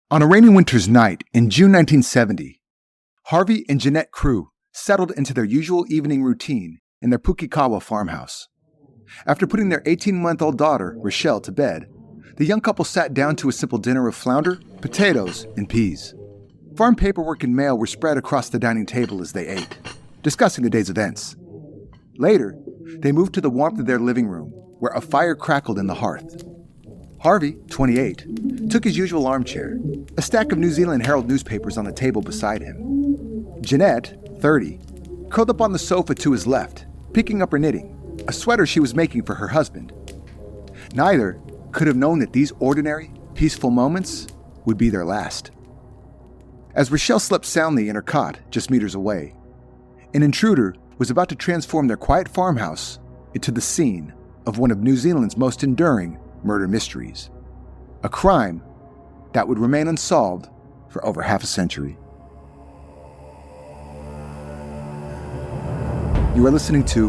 On a rainy winter's night in June 1970, Harvey and Jeannette Crewe settled into their usual evening routine in their Pukekawa farmhouse. After putting their 18-month-old daughter, Rochelle, to bed, the young couple sat down to a simple dinner of flounder, potatoes, and peas. Farm paperwork and mail were spread across the dining table as they ate, discussing the day's events. Later, they moved to the warmth of their living room, where a fire crackled in the hearth. Harvey, 28, took his usual armchair, a stack of New Zealand Herald newspapers on the table beside him. Jeannette, 30, curled up on the sofa to his left, picking up her knitting, a sweater she was making for her husband. Neither could have known that these ordinary, peaceful moments would be their last. As Rochelle slept soundly in her cot just meters away, an intruder was about to transform their quiet farmhouse into the scene of one of New Zealand's most enduring murder mysteries. A crime that would remain unsolved for over half a century. You are listening to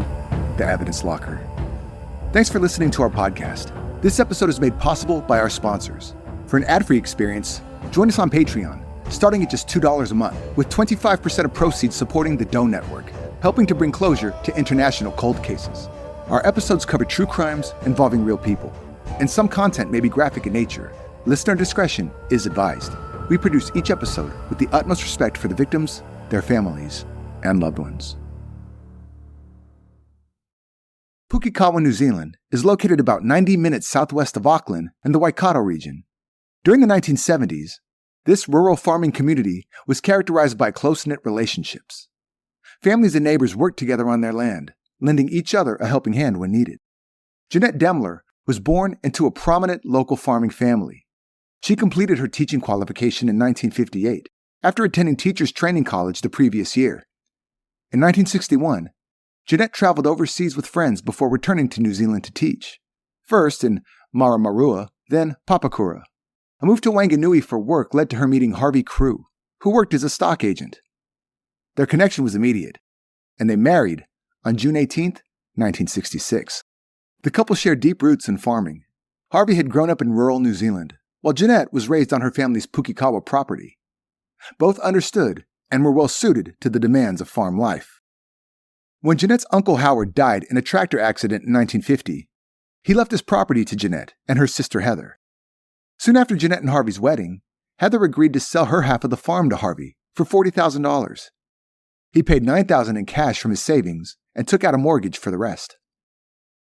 The Evidence Locker. Thanks for listening to our podcast. This episode is made possible by our sponsors. For an ad-free experience, join us on Patreon, starting at just $2 a month, with 25% of proceeds supporting the Doe Network, helping to bring closure to international cold cases. Our episodes cover true crimes involving real people, and some content may be graphic in nature. Listener discretion is advised. We produce each episode with the utmost respect for the victims, their families, and loved ones. Pukekawa, New Zealand, is located about 90 minutes southwest of Auckland in the Waikato region. During the 1970s, this rural farming community was characterized by close-knit relationships. Families and neighbors worked together on their land, lending each other a helping hand when needed. Jeannette Demler was born into a prominent local farming family. She completed her teaching qualification in 1958 after attending Teachers Training College the previous year. In 1961, Jeannette traveled overseas with friends before returning to New Zealand to teach, first in Maramarua, then Papakura. A move to Wanganui for work led to her meeting Harvey Crewe, who worked as a stock agent. Their connection was immediate, and they married on June 18, 1966. The couple shared deep roots in farming. Harvey had grown up in rural New Zealand, while Jeannette was raised on her family's Pukekawa property. Both understood and were well suited to the demands of farm life. When Jeannette's uncle Howard died in a tractor accident in 1950, he left his property to Jeannette and her sister Heather. Soon after Jeannette and Harvey's wedding, Heather agreed to sell her half of the farm to Harvey for $40,000. He paid $9,000 in cash from his savings and took out a mortgage for the rest.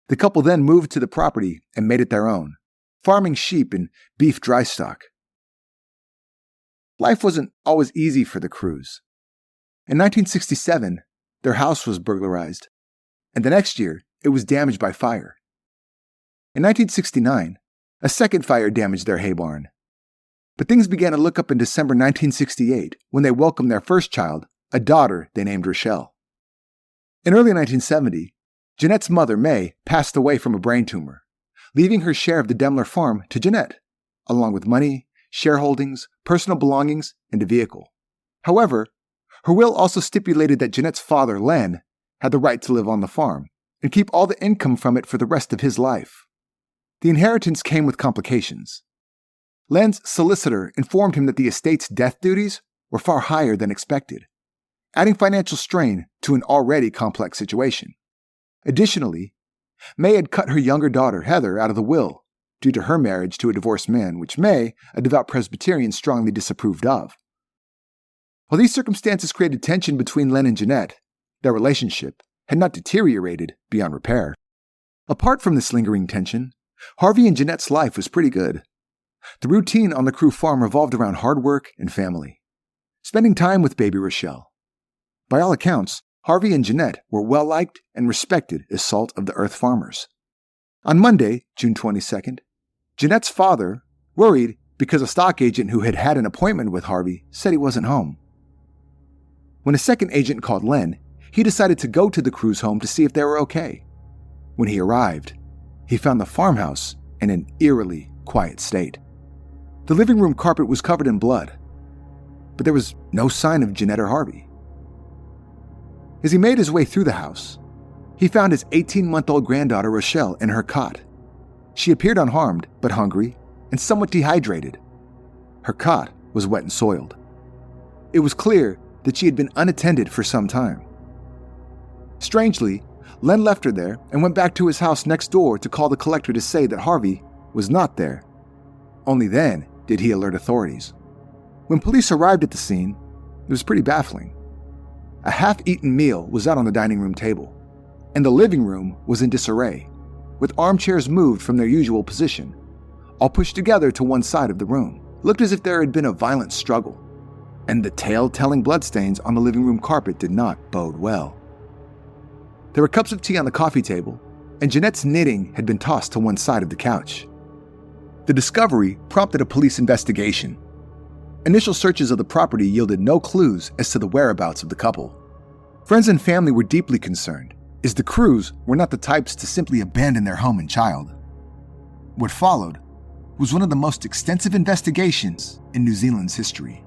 The couple then moved to the property and made it their own, farming sheep and beef dry stock. Life wasn't always easy for the Crews. In 1967, their house was burglarized, and the next year, it was damaged by fire. In 1969, a second fire damaged their hay barn. But things began to look up in December 1968 when they welcomed their first child, a daughter they named Rochelle. In early 1970, Jeannette's mother, May, passed away from a brain tumor, leaving her share of the Demler farm to Jeannette, along with money, shareholdings, personal belongings, and a vehicle. However, her will also stipulated that Jeannette's father, Len, had the right to live on the farm and keep all the income from it for the rest of his life. The inheritance came with complications. Len's solicitor informed him that the estate's death duties were far higher than expected, adding financial strain to an already complex situation. Additionally, May had cut her younger daughter, Heather, out of the will due to her marriage to a divorced man, which May, a devout Presbyterian, strongly disapproved of. While these circumstances created tension between Len and Jeannette, their relationship had not deteriorated beyond repair. Apart from this lingering tension, Harvey and Jeannette's life was pretty good. The routine on the Crewe farm revolved around hard work and family, spending time with baby Rochelle. By all accounts, Harvey and Jeannette were well-liked and respected as salt-of-the-earth farmers. On Monday, June 22nd, Jeannette's father worried because a stock agent who had had an appointment with Harvey said he wasn't home. When a second agent called Len, he decided to go to the Crews' home to see if they were okay. When he arrived, he found the farmhouse in an eerily quiet state. The living room carpet was covered in blood, but there was no sign of Jeannette or Harvey. As he made his way through the house, he found his 18-month-old granddaughter Rochelle in her cot. She appeared unharmed, but hungry and somewhat dehydrated. Her cot was wet and soiled. It was clear that she had been unattended for some time. Strangely, Len left her there and went back to his house next door to call the collector to say that Harvey was not there. Only then did he alert authorities. When police arrived at the scene, it was pretty baffling. A half-eaten meal was out on the dining room table, and the living room was in disarray, with armchairs moved from their usual position, all pushed together to one side of the room. It looked as if there had been a violent struggle, and the tale-telling bloodstains on the living room carpet did not bode well. There were cups of tea on the coffee table, and Jeannette's knitting had been tossed to one side of the couch. The discovery prompted a police investigation. Initial searches of the property yielded no clues as to the whereabouts of the couple. Friends and family were deeply concerned, as the Crews were not the types to simply abandon their home and child. What followed was one of the most extensive investigations in New Zealand's history.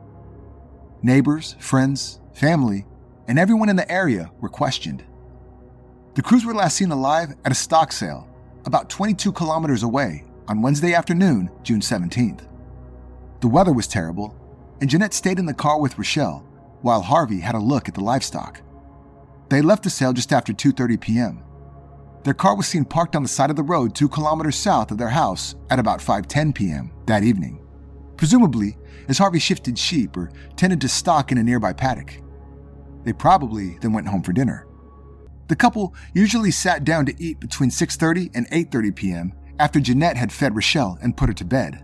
Neighbors, friends, family, and everyone in the area were questioned. The Crews were last seen alive at a stock sale about 22 kilometers away on Wednesday afternoon, June 17th. The weather was terrible, and Jeannette stayed in the car with Rochelle while Harvey had a look at the livestock. They left the sale just after 2:30 p.m. Their car was seen parked on the side of the road 2 kilometers south of their house at about 5:10 p.m. that evening, presumably as Harvey shifted sheep or tended to stock in a nearby paddock. They probably then went home for dinner. The couple usually sat down to eat between 6:30 and 8:30 p.m. after Jeannette had fed Rochelle and put her to bed.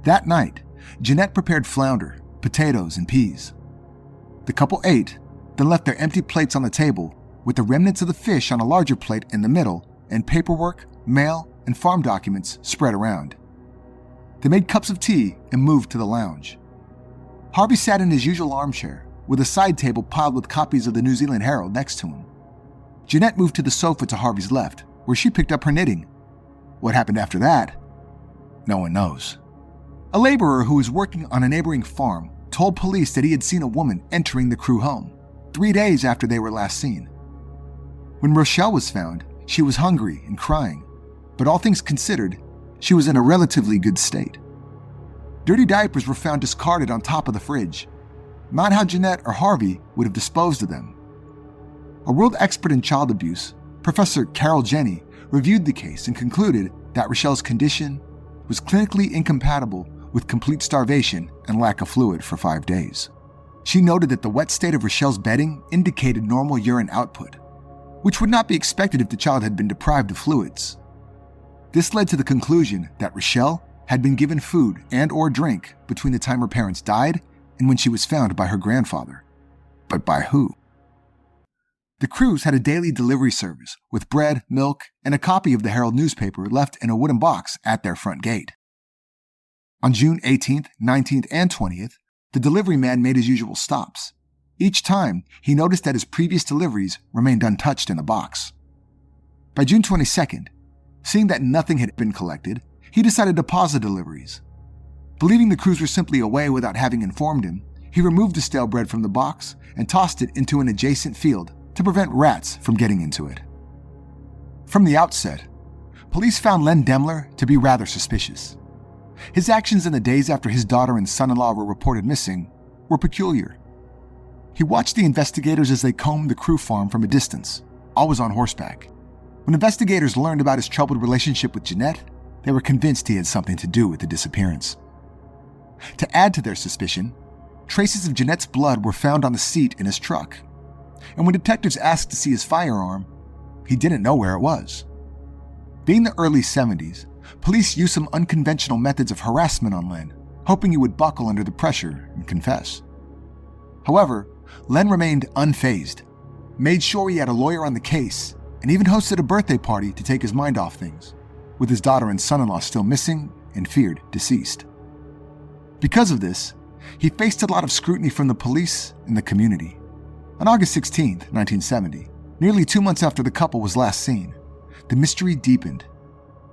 That night, Jeannette prepared flounder, potatoes, and peas. The couple ate, then left their empty plates on the table with the remnants of the fish on a larger plate in the middle and paperwork, mail, and farm documents spread around. They made cups of tea and moved to the lounge. Harvey sat in his usual armchair with a side table piled with copies of the New Zealand Herald next to him. Jeannette moved to the sofa to Harvey's left, where she picked up her knitting. What happened after that? No one knows. A laborer who was working on a neighboring farm told police that he had seen a woman entering the Crewe home 3 days after they were last seen. When Rochelle was found, she was hungry and crying, but all things considered, she was in a relatively good state. Dirty diapers were found discarded on top of the fridge, not how Jeannette or Harvey would have disposed of them. A world expert in child abuse, Professor Carol Jenny, reviewed the case and concluded that Rochelle's condition was clinically incompatible with complete starvation and lack of fluid for 5 days. She noted that the wet state of Rochelle's bedding indicated normal urine output, which would not be expected if the child had been deprived of fluids. This led to the conclusion that Rochelle had been given food and/or drink between the time her parents died and when she was found by her grandfather. But by who? The Crews had a daily delivery service with bread, milk, and a copy of the Herald newspaper left in a wooden box at their front gate. On June 18th, 19th, and 20th, the delivery man made his usual stops. Each time, he noticed that his previous deliveries remained untouched in the box. By June 22nd, seeing that nothing had been collected, he decided to pause the deliveries. Believing the Crews were simply away without having informed him, he removed the stale bread from the box and tossed it into an adjacent field to prevent rats from getting into it. From the outset, police found Len Demler to be rather suspicious. His actions in the days after his daughter and son-in-law were reported missing were peculiar. He watched the investigators as they combed the Crewe farm from a distance, always on horseback. When investigators learned about his troubled relationship with Jeannette, they were convinced he had something to do with the disappearance. To add to their suspicion, traces of Jeannette's blood were found on the seat in his truck, and when detectives asked to see his firearm, he didn't know where it was. Being the early 70s, police used some unconventional methods of harassment on Len, hoping he would buckle under the pressure and confess. However, Len remained unfazed, made sure he had a lawyer on the case, and even hosted a birthday party to take his mind off things, with his daughter and son-in-law still missing and feared deceased. Because of this, he faced a lot of scrutiny from the police and the community. On August 16, 1970, nearly 2 months after the couple was last seen, the mystery deepened.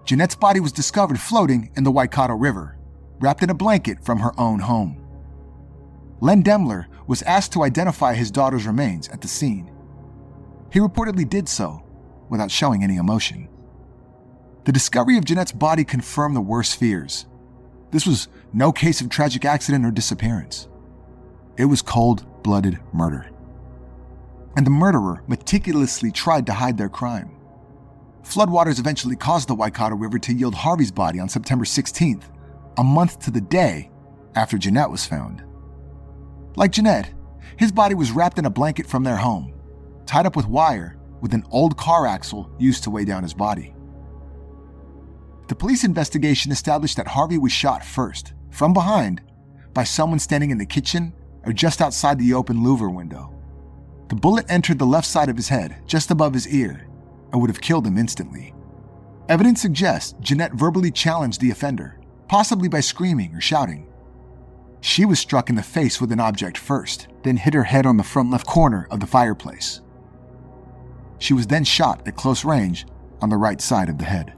Jeannette's body was discovered floating in the Waikato River, wrapped in a blanket from her own home. Len Demler was asked to identify his daughter's remains at the scene. He reportedly did so without showing any emotion. The discovery of Jeannette's body confirmed the worst fears. This was no case of tragic accident or disappearance. It was cold-blooded murder. And the murderer meticulously tried to hide their crime. Floodwaters eventually caused the Waikato River to yield Harvey's body on September 16th, a month to the day after Jeannette was found. Like Jeannette, his body was wrapped in a blanket from their home, tied up with wire with an old car axle used to weigh down his body. The police investigation established that Harvey was shot first, from behind, by someone standing in the kitchen or just outside the open louver window. The bullet entered the left side of his head, just above his ear, and would have killed him instantly. Evidence suggests Jeannette verbally challenged the offender, possibly by screaming or shouting. She was struck in the face with an object first, then hit her head on the front left corner of the fireplace. She was then shot at close range on the right side of the head.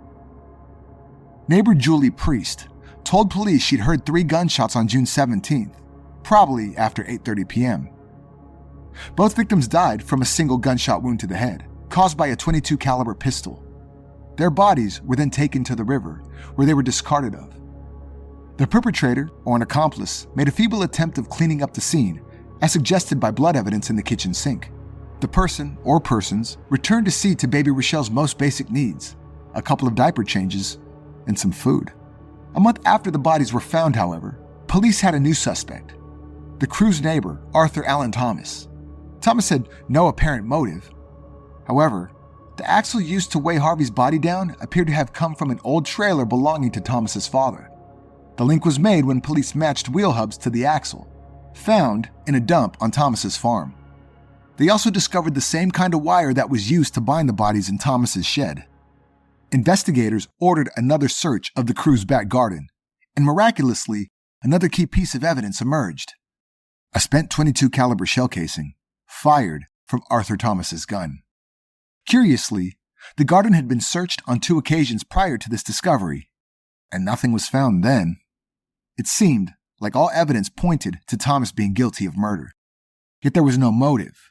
Neighbor Julie Priest told police she'd heard 3 gunshots on June 17th, probably after 8:30 p.m. Both victims died from a single gunshot wound to the head, caused by a .22 caliber pistol. Their bodies were then taken to the river, where they were discarded of. The perpetrator, or an accomplice, made a feeble attempt of cleaning up the scene, as suggested by blood evidence in the kitchen sink. The person, or persons, returned to see to baby Rochelle's most basic needs, a couple of diaper changes, and some food. A month after the bodies were found, however, police had a new suspect, the Crewe's neighbor, Arthur Allen Thomas. Thomas had no apparent motive. However, the axle used to weigh Harvey's body down appeared to have come from an old trailer belonging to Thomas's father. The link was made when police matched wheel hubs to the axle, found in a dump on Thomas's farm. They also discovered the same kind of wire that was used to bind the bodies in Thomas's shed. Investigators ordered another search of the Crewe's back garden, and miraculously, another key piece of evidence emerged. A spent .22 caliber shell casing, fired from Arthur Thomas's gun. Curiously, the garden had been searched on 2 occasions prior to this discovery, and nothing was found then. It seemed like all evidence pointed to Thomas being guilty of murder. Yet there was no motive.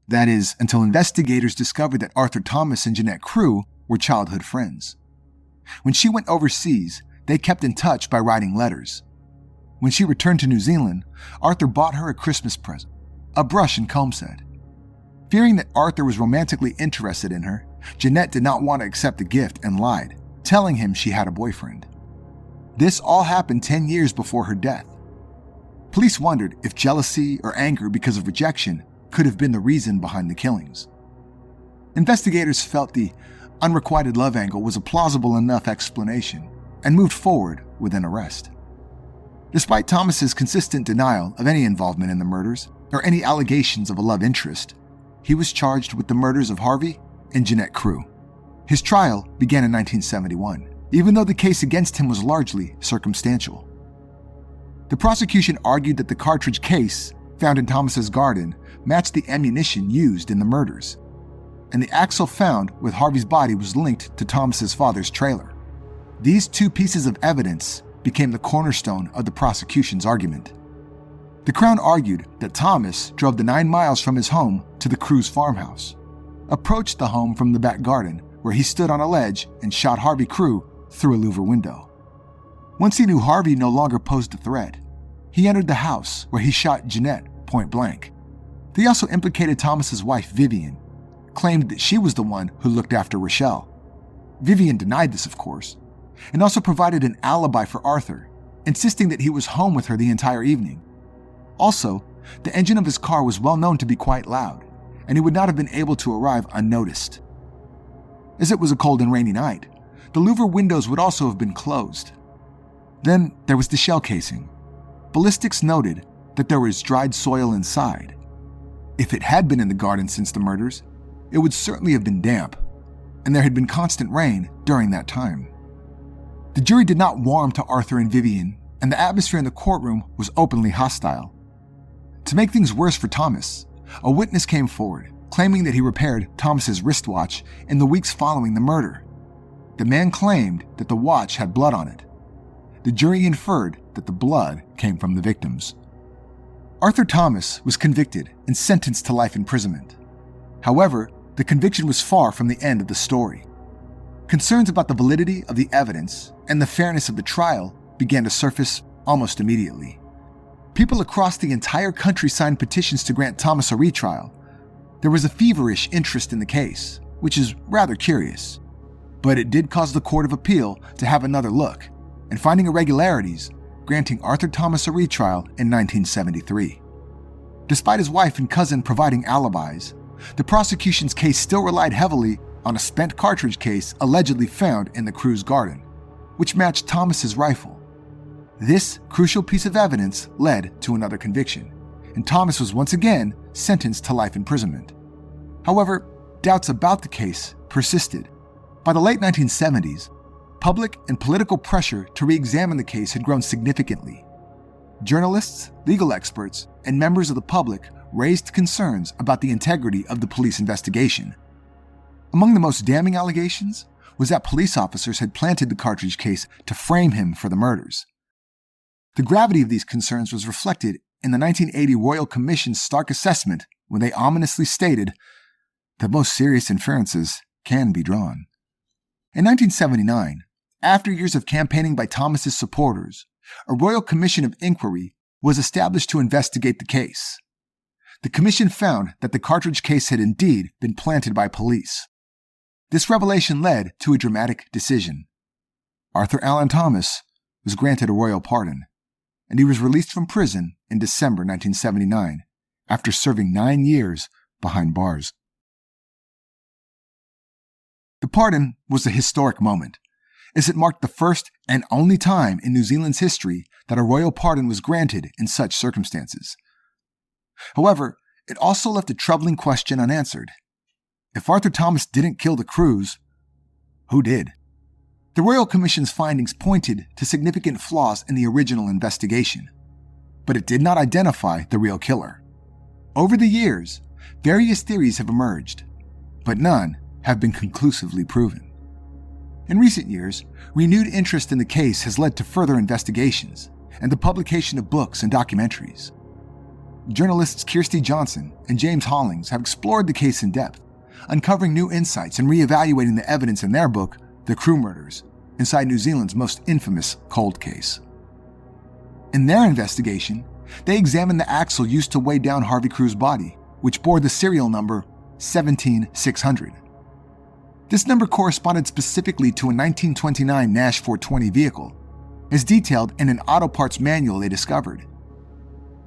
That is, until investigators discovered that Arthur Thomas and Jeannette Crewe were childhood friends. When she went overseas, they kept in touch by writing letters. When she returned to New Zealand, Arthur bought her a Christmas present, a brush and comb set. Fearing that Arthur was romantically interested in her, Jeannette did not want to accept the gift and lied, telling him she had a boyfriend. This all happened 10 years before her death. Police wondered if jealousy or anger because of rejection could have been the reason behind the killings. Investigators felt the unrequited love angle was a plausible enough explanation and moved forward with an arrest. Despite Thomas's consistent denial of any involvement in the murders or any allegations of a love interest, he was charged with the murders of Harvey and Jeannette Crewe. His trial began in 1971, even though the case against him was largely circumstantial. The prosecution argued that the cartridge case found in Thomas's garden matched the ammunition used in the murders, and the axle found with Harvey's body was linked to Thomas's father's trailer. These 2 pieces of evidence became the cornerstone of the prosecution's argument. The Crown argued that Thomas drove the 9 miles from his home to the Crewe's farmhouse, approached the home from the back garden where he stood on a ledge and shot Harvey Crewe through a louver window. Once he knew Harvey no longer posed a threat, he entered the house where he shot Jeannette point blank. They also implicated Thomas's wife, Vivian, claimed that she was the one who looked after Rochelle. Vivian denied this, of course, and also provided an alibi for Arthur, insisting that he was home with her the entire evening. Also, the engine of his car was well known to be quite loud, and he would not have been able to arrive unnoticed. As it was a cold and rainy night, the louver windows would also have been closed. Then there was the shell casing. Ballistics noted that there was dried soil inside. If it had been in the garden since the murders, it would certainly have been damp, and there had been constant rain during that time. The jury did not warm to Arthur and Vivian, and the atmosphere in the courtroom was openly hostile. To make things worse for Thomas, a witness came forward, claiming that he repaired Thomas's wristwatch in the weeks following the murder. The man claimed that the watch had blood on it. The jury inferred that the blood came from the victims. Arthur Thomas was convicted and sentenced to life imprisonment. However, the conviction was far from the end of the story. Concerns about the validity of the evidence and the fairness of the trial began to surface almost immediately. People across the entire country signed petitions to grant Thomas a retrial. There was a feverish interest in the case, which is rather curious. But it did cause the Court of Appeal to have another look, and finding irregularities, granting Arthur Thomas a retrial in 1973. Despite his wife and cousin providing alibis, the prosecution's case still relied heavily on a spent cartridge case allegedly found in the Crewe's garden, which matched Thomas's rifle. This crucial piece of evidence led to another conviction, and Thomas was once again sentenced to life imprisonment. However, doubts about the case persisted. By the late 1970s, public and political pressure to re-examine the case had grown significantly. Journalists, legal experts, and members of the public raised concerns about the integrity of the police investigation. Among the most damning allegations was that police officers had planted the cartridge case to frame him for the murders. The gravity of these concerns was reflected in the 1980 Royal Commission's stark assessment when they ominously stated, "The most serious inferences can be drawn." In 1979, after years of campaigning by Thomas's supporters, a Royal Commission of Inquiry was established to investigate the case. The commission found that the cartridge case had indeed been planted by police. This revelation led to a dramatic decision. Arthur Allen Thomas was granted a royal pardon, and he was released from prison in December 1979 after serving 9 years behind bars. The pardon was a historic moment, as it marked the first and only time in New Zealand's history that a royal pardon was granted in such circumstances. However, it also left a troubling question unanswered. If Arthur Thomas didn't kill the Crews, who did? The Royal Commission's findings pointed to significant flaws in the original investigation, but it did not identify the real killer. Over the years, various theories have emerged, but none have been conclusively proven. In recent years, renewed interest in the case has led to further investigations and the publication of books and documentaries. Journalists Kirsty Johnson and James Hollings have explored the case in depth, uncovering new insights and re-evaluating the evidence in their book, The Crewe Murders, inside New Zealand's most infamous cold case. In their investigation, they examined the axle used to weigh down Harvey Crewe's body, which bore the serial number 17600. This number corresponded specifically to a 1929 Nash 420 vehicle, as detailed in an auto parts manual they discovered.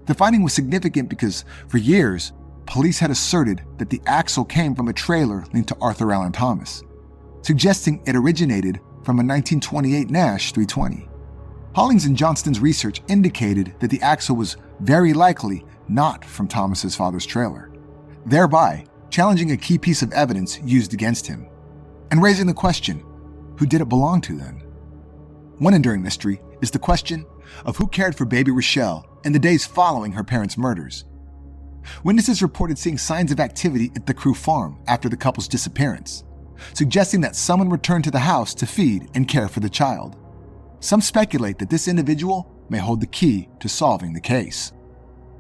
The finding was significant because, for years, police had asserted that the axle came from a trailer linked to Arthur Allen Thomas, suggesting it originated from a 1928 Nash 320. Hollings and Johnston's research indicated that the axle was very likely not from Thomas's father's trailer, thereby challenging a key piece of evidence used against him, and raising the question, who did it belong to then? One enduring mystery is the question of who cared for baby Rochelle in the days following her parents' murders. Witnesses reported seeing signs of activity at the Crewe farm after the couple's disappearance, suggesting that someone returned to the house to feed and care for the child. Some speculate that this individual may hold the key to solving the case.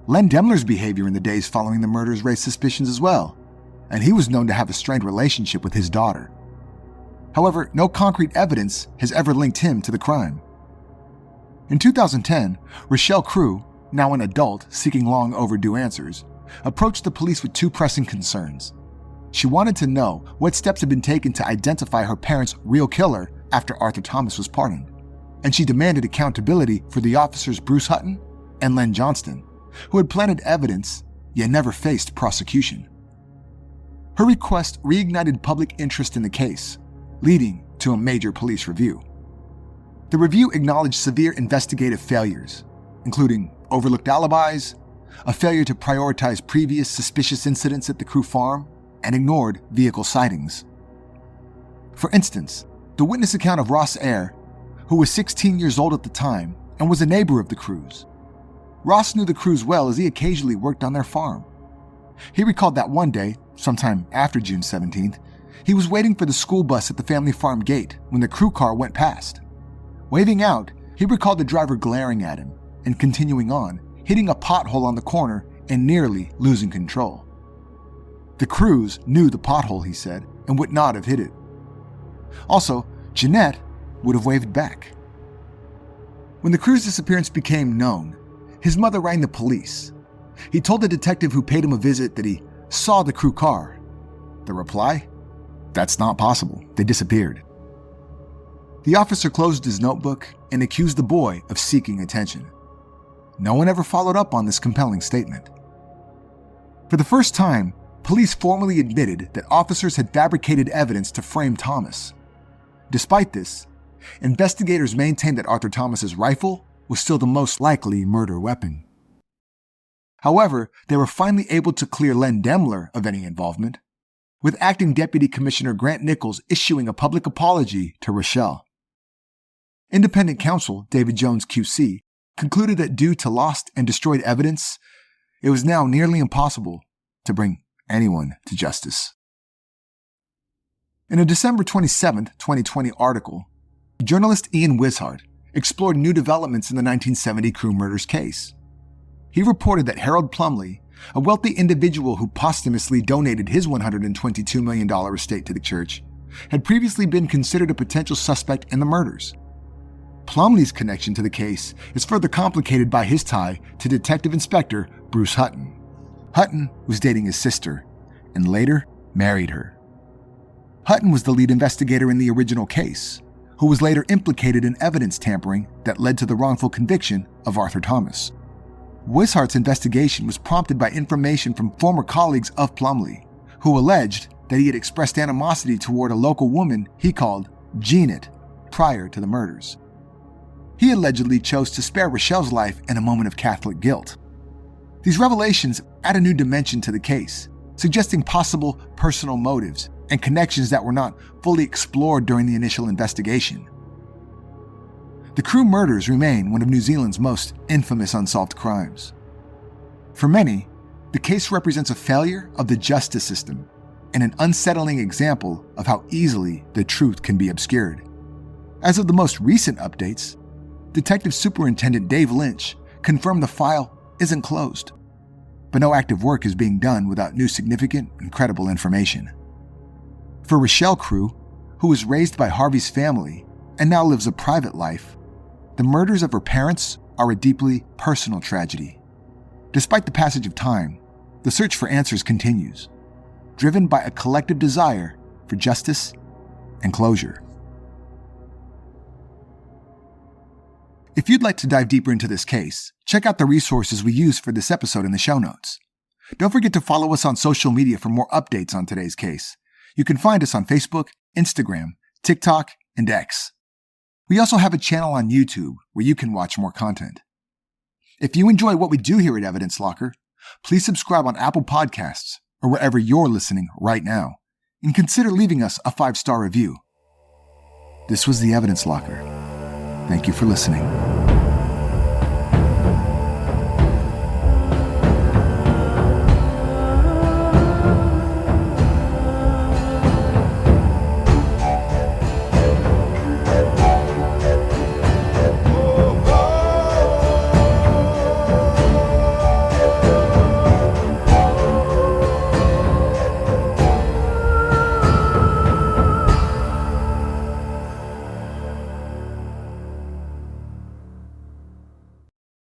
Len Demler's behavior in the days following the murders raised suspicions as well, and he was known to have a strained relationship with his daughter. However, no concrete evidence has ever linked him to the crime. In 2010, Rochelle Crewe, now an adult seeking long overdue answers, approached the police with two pressing concerns. She wanted to know what steps had been taken to identify her parents' real killer after Arthur Thomas was pardoned, and she demanded accountability for the officers Bruce Hutton and Len Johnston, who had planted evidence yet never faced prosecution. Her request reignited public interest in the case, leading to a major police review. The review acknowledged severe investigative failures, including overlooked alibis, a failure to prioritize previous suspicious incidents at the Crewe farm, and ignored vehicle sightings. For instance, the witness account of Ross Eyre, who was 16 years old at the time and was a neighbor of the Crews. Ross knew the Crews well as he occasionally worked on their farm. He recalled that one day, sometime after June 17th, he was waiting for the school bus at the family farm gate when the Crewe car went past. Waving out, he recalled the driver glaring at him and continuing on, hitting a pothole on the corner and nearly losing control. The Crews knew the pothole, he said, and would not have hit it. Also, Jeannette would have waved back. When the Crewe's disappearance became known, his mother rang the police. He told the detective who paid him a visit that he saw the Crewe car. The reply? That's not possible. They disappeared. The officer closed his notebook and accused the boy of seeking attention. No one ever followed up on this compelling statement. For the first time, police formally admitted that officers had fabricated evidence to frame Thomas. Despite this, investigators maintained that Arthur Thomas's rifle was still the most likely murder weapon. However, they were finally able to clear Len Demler of any involvement, with Acting Deputy Commissioner Grant Nichols issuing a public apology to Rochelle. Independent counsel David Jones QC concluded that due to lost and destroyed evidence, it was now nearly impossible to bring anyone to justice. In a December 27, 2020 article, journalist Ian Wishart explored new developments in the 1970 Crewe murders case. He reported that Harold Plumley, a wealthy individual who posthumously donated his $122 million estate to the church, had previously been considered a potential suspect in the murders. Plumley's connection to the case is further complicated by his tie to Detective Inspector Bruce Hutton. Hutton was dating his sister and later married her. Hutton was the lead investigator in the original case, who was later implicated in evidence tampering that led to the wrongful conviction of Arthur Thomas. Wishart's investigation was prompted by information from former colleagues of Plumley, who alleged that he had expressed animosity toward a local woman he called Jeannette prior to the murders. He allegedly chose to spare Rochelle's life in a moment of Catholic guilt. These revelations add a new dimension to the case, suggesting possible personal motives and connections that were not fully explored during the initial investigation. The Crewe murders remain one of New Zealand's most infamous unsolved crimes. For many, the case represents a failure of the justice system and an unsettling example of how easily the truth can be obscured. As of the most recent updates, Detective Superintendent Dave Lynch confirmed the file isn't closed, but no active work is being done without new significant and credible information. For Rochelle Crewe, who was raised by Harvey's family and now lives a private life, the murders of her parents are a deeply personal tragedy. Despite the passage of time, the search for answers continues, driven by a collective desire for justice and closure. If you'd like to dive deeper into this case, check out the resources we use for this episode in the show notes. Don't forget to follow us on social media for more updates on today's case. You can find us on Facebook, Instagram, TikTok, and X. We also have a channel on YouTube where you can watch more content. If you enjoy what we do here at Evidence Locker, please subscribe on Apple Podcasts or wherever you're listening right now, and consider leaving us a 5-star review. This was the Evidence Locker. Thank you for listening.